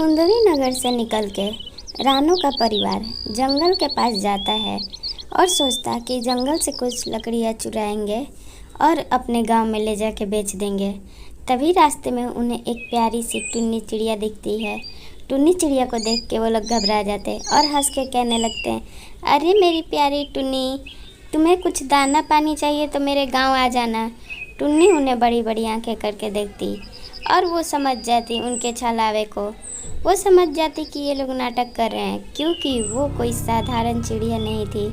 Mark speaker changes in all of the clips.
Speaker 1: सुंदरी नगर से निकल के रानू का परिवार जंगल के पास जाता है और सोचता कि जंगल से कुछ लकड़ियाँ चुराएंगे और अपने गांव में ले जाके बेच देंगे। तभी रास्ते में उन्हें एक प्यारी सी टुन्नी चिड़िया दिखती है। टुन्नी चिड़िया को देख के वो लोग घबरा जाते हैं और हंस के कहने लगते हैं, अरे मेरी प्यारी टुन्नी, तुम्हें कुछ दाना पानी चाहिए तो मेरे गांव आ जाना। टुन्नी उन्हें बड़ी बड़ी आंखें करके देखती और वो समझ जाती उनके छलावे को। वो समझ जाती कि ये लोग नाटक कर रहे हैं, क्योंकि वो कोई साधारण चिड़िया नहीं थी।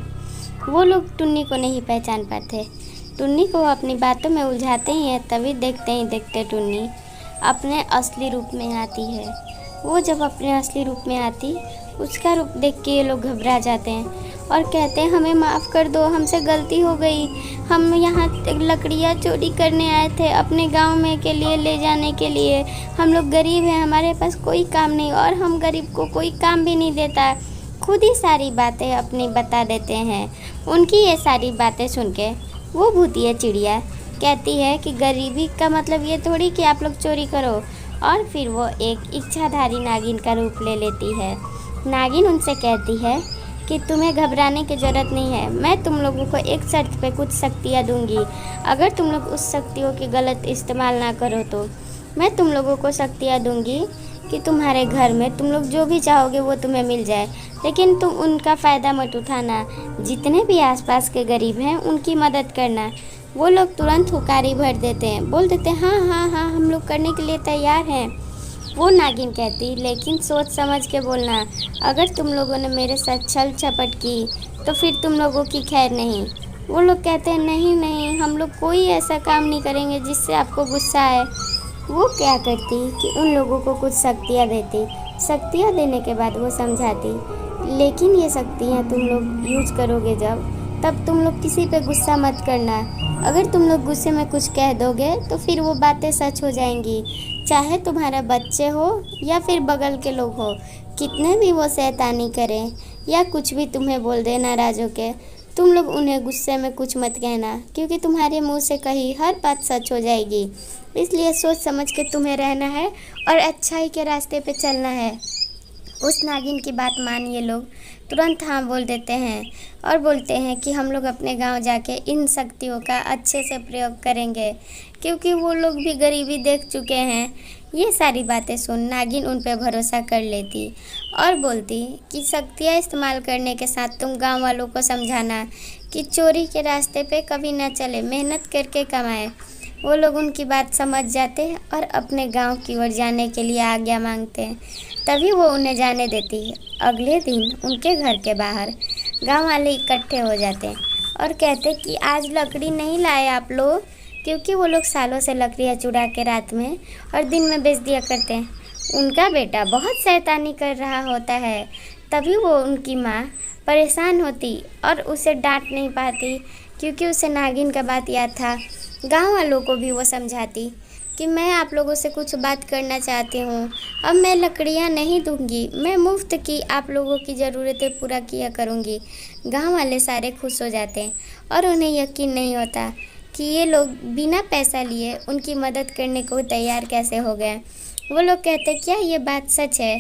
Speaker 1: वो लोग टुन्नी को नहीं पहचान पाते। टुन्नी को अपनी बातों में उलझाते ही है, तभी देखते ही देखते टुन्नी अपने असली रूप में आती है। वो जब अपने असली रूप में आती, उसका रूप देख के ये लोग घबरा जाते हैं और कहते हैं, हमें माफ़ कर दो, हमसे गलती हो गई। हम यहाँ लकड़ियाँ चोरी करने आए थे अपने गांव में के लिए ले जाने के लिए। हम लोग गरीब हैं, हमारे पास कोई काम नहीं और हम गरीब को कोई काम भी नहीं देता। खुद ही सारी बातें अपनी बता देते हैं। उनकी ये सारी बातें सुन के वो भूतिया चिड़िया कहती है कि गरीबी का मतलब ये थोड़ी कि आप लोग चोरी करो। और फिर वो एक इच्छाधारी नागिन का रूप ले लेती है। नागिन उनसे कहती है कि तुम्हें घबराने की ज़रूरत नहीं है। मैं तुम लोगों को एक शर्त पे कुछ शक्तियाँ दूंगी। अगर तुम लोग उस शक्तियों की गलत इस्तेमाल ना करो तो मैं तुम लोगों को शक्तियाँ दूंगी कि तुम्हारे घर में तुम लोग जो भी चाहोगे वो तुम्हें मिल जाए, लेकिन तुम उनका फ़ायदा मत उठाना। जितने भी आसपास के गरीब हैं उनकी मदद करना। वो लोग तुरंत हुकारी भर देते हैं, बोल देते हैं हाँ हाँ हाँ, हम लोग करने के लिए तैयार हैं। वो नागिन कहती, लेकिन सोच समझ के बोलना। अगर तुम लोगों ने मेरे साथ छल छपट की तो फिर तुम लोगों की खैर नहीं। वो लोग कहते हैं नहीं नहीं, हम लोग कोई ऐसा काम नहीं करेंगे जिससे आपको गुस्सा आए। वो क्या करती कि उन लोगों को कुछ शक्तियाँ देती। शक्तियाँ देने के बाद वो समझाती, लेकिन ये शक्तियाँ तुम लोग यूज करोगे तब तुम लोग किसी पे गुस्सा मत करना। अगर तुम लोग गुस्से में कुछ कह दोगे तो फिर वो बातें सच हो जाएंगी, चाहे तुम्हारा बच्चे हो या फिर बगल के लोग हो। कितने भी वो शैतानी करें या कुछ भी तुम्हें बोल दे नाराज़ होके, तुम लोग उन्हें गुस्से में कुछ मत कहना, क्योंकि तुम्हारे मुंह से कही हर बात सच हो जाएगी। इसलिए सोच समझ के तुम्हें रहना है और अच्छाई के रास्ते पे चलना है। उस नागिन की बात मान ये लोग तुरंत हाँ बोल देते हैं और बोलते हैं कि हम लोग अपने गांव जाके इन शक्तियों का अच्छे से प्रयोग करेंगे, क्योंकि वो लोग भी गरीबी देख चुके हैं। ये सारी बातें सुन नागिन उन पे भरोसा कर लेती और बोलती कि शक्तियाँ इस्तेमाल करने के साथ तुम गांव वालों को समझाना कि चोरी के रास्ते पे कभी ना चले, मेहनत करके कमाए। वो लोग उनकी बात समझ जाते हैं और अपने गांव की ओर जाने के लिए आज्ञा मांगते हैं। तभी वो उन्हें जाने देती है। अगले दिन उनके घर के बाहर गांव वाले इकट्ठे हो जाते हैं और कहते कि आज लकड़ी नहीं लाए आप लोग, क्योंकि वो लोग सालों से लकड़ियाँ चुरा के रात में और दिन में बेच दिया करते हैं। उनका बेटा बहुत शैतानी कर रहा होता है। तभी वो उनकी माँ परेशान होती और उसे डांट नहीं पाती, क्योंकि उसे नागिन का बात याद था। गांव वालों को भी वो समझाती कि मैं आप लोगों से कुछ बात करना चाहती हूँ। अब मैं लकड़ियाँ नहीं दूंगी, मैं मुफ्त की आप लोगों की ज़रूरतें पूरा किया करूँगी। गांव वाले सारे खुश हो जाते हैं और उन्हें यकीन नहीं होता कि ये लोग बिना पैसा लिए उनकी मदद करने को तैयार कैसे हो गए। वो लोग कहते, क्या ये बात सच है?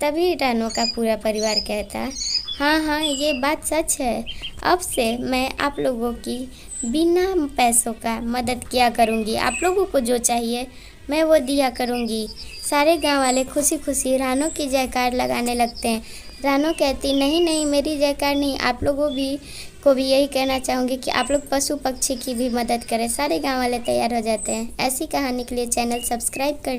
Speaker 1: तभी रानू का पूरा परिवार कहता, हाँ हाँ, ये बात सच है। अब से मैं आप लोगों की बिना पैसों का मदद किया करूँगी। आप लोगों को जो चाहिए मैं वो दिया करूँगी। सारे गांव वाले खुशी खुशी रानू की जयकार लगाने लगते हैं। रानू कहती, नहीं नहीं, मेरी जयकार नहीं, आप लोगों को भी यही कहना चाहूँगी कि आप लोग पशु पक्षी की भी मदद करें। सारे गांव वाले तैयार हो जाते हैं। ऐसी कहानी के लिए चैनल सब्सक्राइब कर